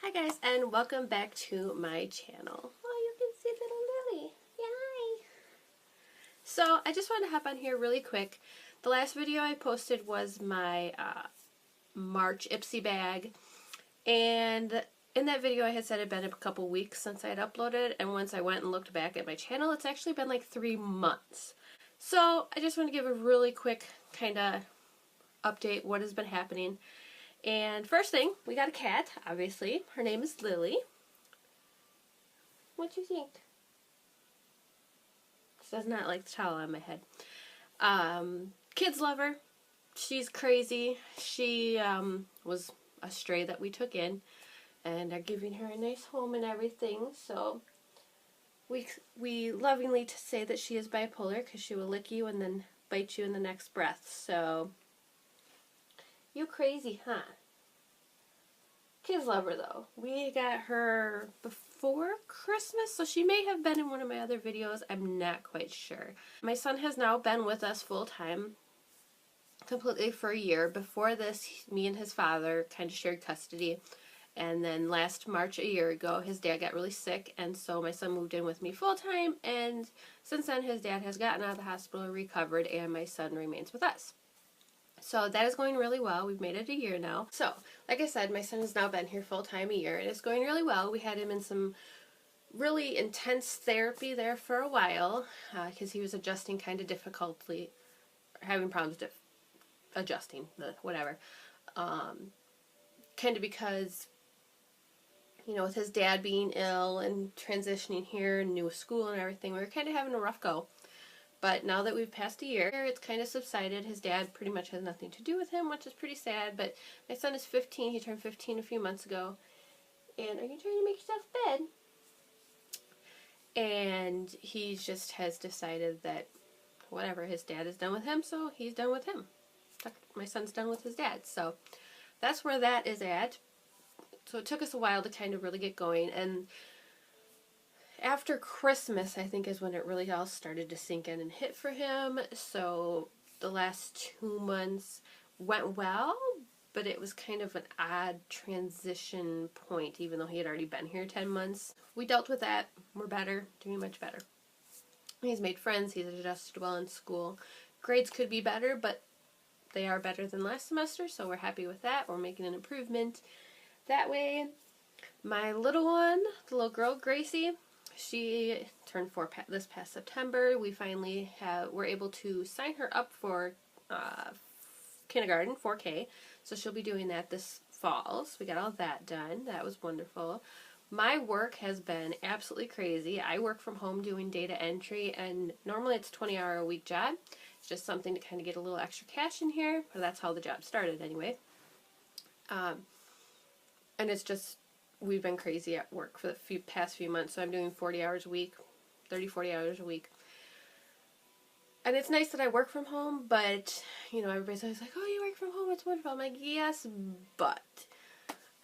Hi guys, and welcome back to my channel. Oh, you can see little Lily. Yay! So, I just wanted to hop on here really quick. The last video I posted was my March Ipsy bag, and in that video I had said it had been a couple weeks since I had uploaded, and once I went and looked back at my channel, it's actually been like 3 months. So, I just want to give a really quick kind of update what has been happening. And first thing, we got a cat, obviously. Her name is Lily. What do you think? She does not like the towel on my head. Kids love her. She's crazy. She was a stray that we took in and are giving her a nice home and everything. So we lovingly say that she is bipolar because she will lick you and then bite you in the next breath. So you crazy, huh? Kids love her though. We got her before Christmas, so she may have been in one of my other videos. I'm not quite sure. My son has now been with us full time, completely for a year. Before this, me and his father kind of shared custody. And then last March, a year ago, his dad got really sick, and so my son moved in with me full time. And since then, his dad has gotten out of the hospital, recovered, and my son remains with us. So that is going really well. We've made it a year now. So, like I said, my son has now been here full-time a year, and it's going really well. We had him in some really intense therapy there for a while, because he was adjusting kind of difficultly, having problems adjusting, whatever. Kind of because, you know, with his dad being ill and transitioning here and new school and everything, we were kind of having a rough go. But now that we've passed a year, it's kind of subsided. His dad pretty much has nothing to do with him, which is pretty sad. But my son is 15. He turned 15 a few months ago. And are you trying to make yourself bed? And he just has decided that whatever, his dad is done with him, so he's done with him. My son's done with his dad. So that's where that is at. So it took us a while to kind of really get going. And after Christmas, I think, is when it really all started to sink in and hit for him. So the last 2 months went well, but it was kind of an odd transition point, even though he had already been here 10 months. We dealt with that. We're better, doing much better. He's made friends. He's adjusted well in school. Grades could be better, but they are better than last semester, so we're happy with that. We're making an improvement that way. My little one, the little girl, Gracie, she turned 4 this past September. We finally were able to sign her up for kindergarten, 4K. So she'll be doing that this fall. So we got all that done. That was wonderful. My work has been absolutely crazy. I work from home doing data entry, and normally it's a 20-hour-a-week job. It's just something to kind of get a little extra cash in here. But that's how the job started anyway. And it's just, we've been crazy at work for the past few months, so I'm doing 40 hours a week, 30, 40 hours a week. And it's nice that I work from home, but, you know, everybody's always like, oh, you work from home, it's wonderful. I'm like, yes, but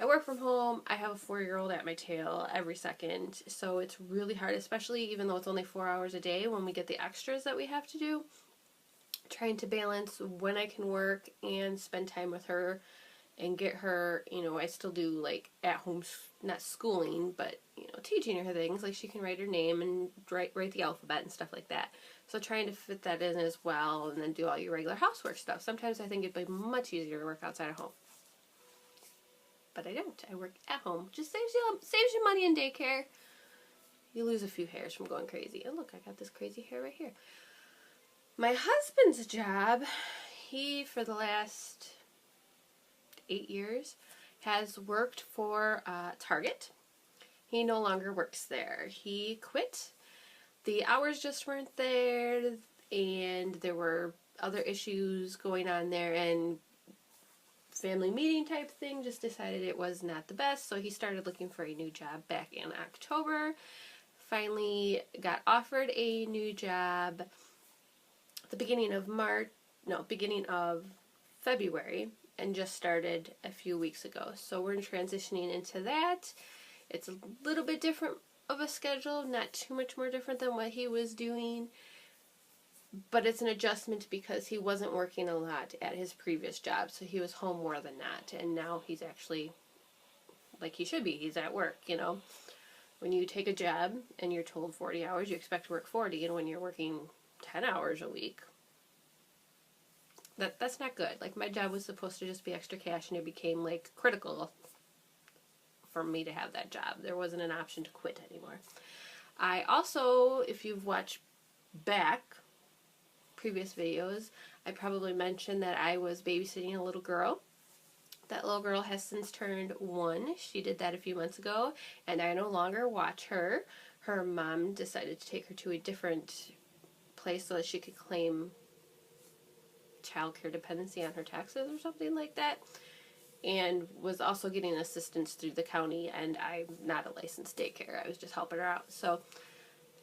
I work from home. I have a 4-year-old at my tail every second, so it's really hard, especially even though it's only 4 hours a day when we get the extras that we have to do, trying to balance when I can work and spend time with her and get her, you know, I still do, like, at-home, not schooling, but, you know, teaching her things. Like, she can write her name and write the alphabet and stuff like that. So trying to fit that in as well, and then do all your regular housework stuff. Sometimes I think it'd be much easier to work outside of home. But I don't. I work at home. Just saves you money in daycare. You lose a few hairs from going crazy. And look, I got this crazy hair right here. My husband's job, he, for the last 8 years, has worked for Target. He no longer works there. He quit. The hours just weren't there, and there were other issues going on there, and family meeting type thing, just decided it was not the best, so he started looking for a new job back in October. Finally got offered a new job at the beginning of February, and just started a few weeks ago. So we're transitioning into that. It's a little bit different of a schedule, not too much more different than what he was doing, but it's an adjustment because he wasn't working a lot at his previous job, so he was home more than not, and now he's actually like he should be. He's at work, you know. When you take a job and you're told 40 hours, you expect to work 40, and when you're working 10 hours a week, that's not good. Like, my job was supposed to just be extra cash, and it became, like, critical for me to have that job. There wasn't an option to quit anymore. I also, if you've watched back previous videos, I probably mentioned that I was babysitting a little girl. That little girl has since turned 1. She did that a few months ago, and I no longer watch her. Her mom decided to take her to a different place so that she could claim child care dependency on her taxes or something like that, and was also getting assistance through the county, and I'm not a licensed daycare. I was just helping her out. So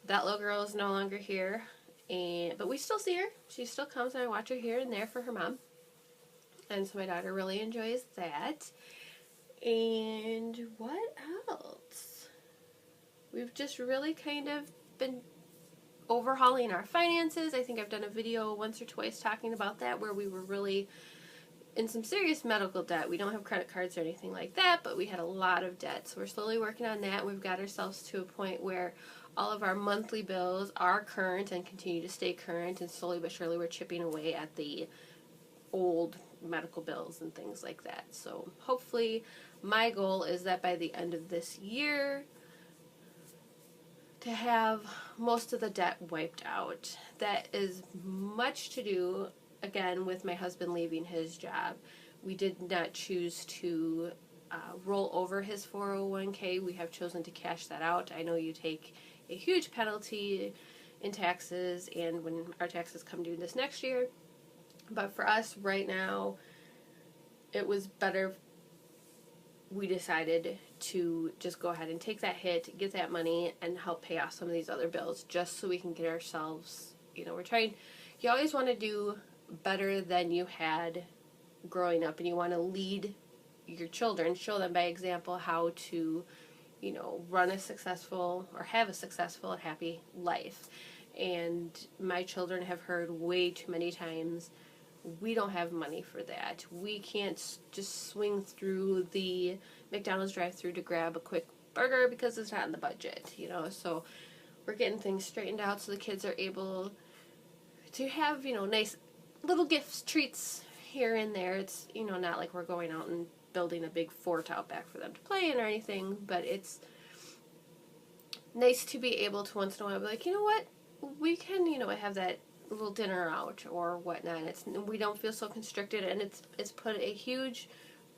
that little girl is no longer here, but we still see her. She still comes, and I watch her here and there for her mom. And so my daughter really enjoys that. And what else? We've just really kind of been overhauling our finances. I think I've done a video once or twice talking about that, where we were really in some serious medical debt. We don't have credit cards or anything like that, but we had a lot of debt. So we're slowly working on that. We've got ourselves to a point where all of our monthly bills are current and continue to stay current, and slowly but surely we're chipping away at the old medical bills and things like that. So hopefully, my goal is that by the end of this year to have most of the debt wiped out. That is much to do, again, with my husband leaving his job. We did not choose to roll over his 401k. We have chosen to cash that out. I know you take a huge penalty in taxes, and when our taxes come due this next year, but for us right now, it was better. We decided to just go ahead and take that hit, get that money, and help pay off some of these other bills, just so we can get ourselves, we're trying, you always want to do better than you had growing up, and you want to lead your children, show them by example how to, run a successful, or have a successful and happy life. And my children have heard way too many times, we don't have money for that. We can't just swing through the McDonald's drive-thru to grab a quick burger because it's not in the budget, So we're getting things straightened out so the kids are able to have, nice little gifts, treats here and there. It's, not like we're going out and building a big fort out back for them to play in or anything, but it's nice to be able to once in a while be like, you know what, we can, have that little dinner out or whatnot. We don't feel so constricted, and it's put a huge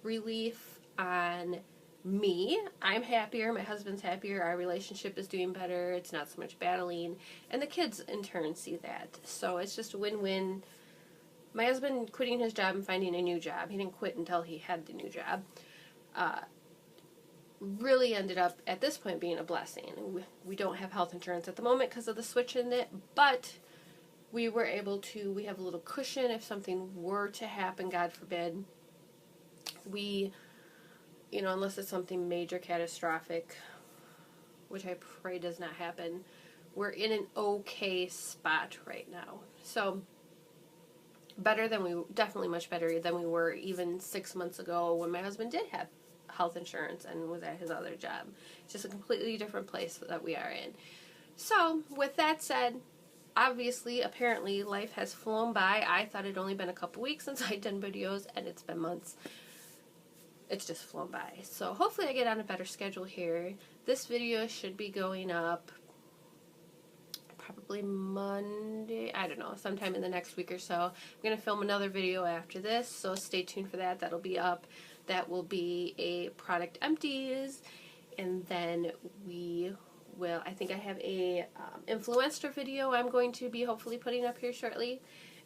relief on me. I'm happier, my husband's happier, our relationship is doing better, it's not so much battling, and the kids in turn see that. So it's just a win-win. My husband quitting his job and finding a new job, he didn't quit until he had the new job, really ended up at this point being a blessing. We don't have health insurance at the moment because of the switch in it, but we were able to, we have a little cushion if something were to happen, God forbid. We, unless it's something major catastrophic, which I pray does not happen, we're in an okay spot right now. So, definitely much better than we were even 6 months ago when my husband did have health insurance and was at his other job. It's just a completely different place that we are in. So, with that said, obviously, apparently, life has flown by. I thought it'd only been a couple weeks since I'd done videos, and it's been months. It's just flown by. So hopefully I get on a better schedule here. This video should be going up probably Monday, I don't know, sometime in the next week or so. I'm going to film another video after this, so stay tuned for that. That'll be up. That will be a product empties, and then we will, I think I have a influencer video I'm going to be hopefully putting up here shortly,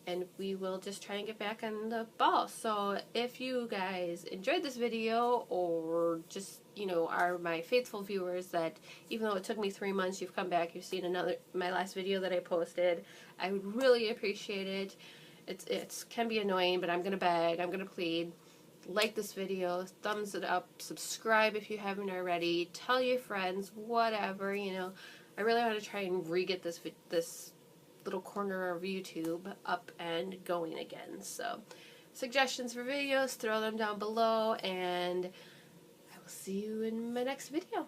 and we will just try and get back on the ball. So if you guys enjoyed this video, or just, are my faithful viewers that even though it took me 3 months, you've come back, you've seen my last video that I posted, I would really appreciate it. It can be annoying, but I'm going to beg, I'm going to plead. Like this video, thumbs it up, subscribe if you haven't already, tell your friends, whatever, I really want to try and re-get this little corner of YouTube up and going again. So, suggestions for videos, throw them down below, and I will see you in my next video.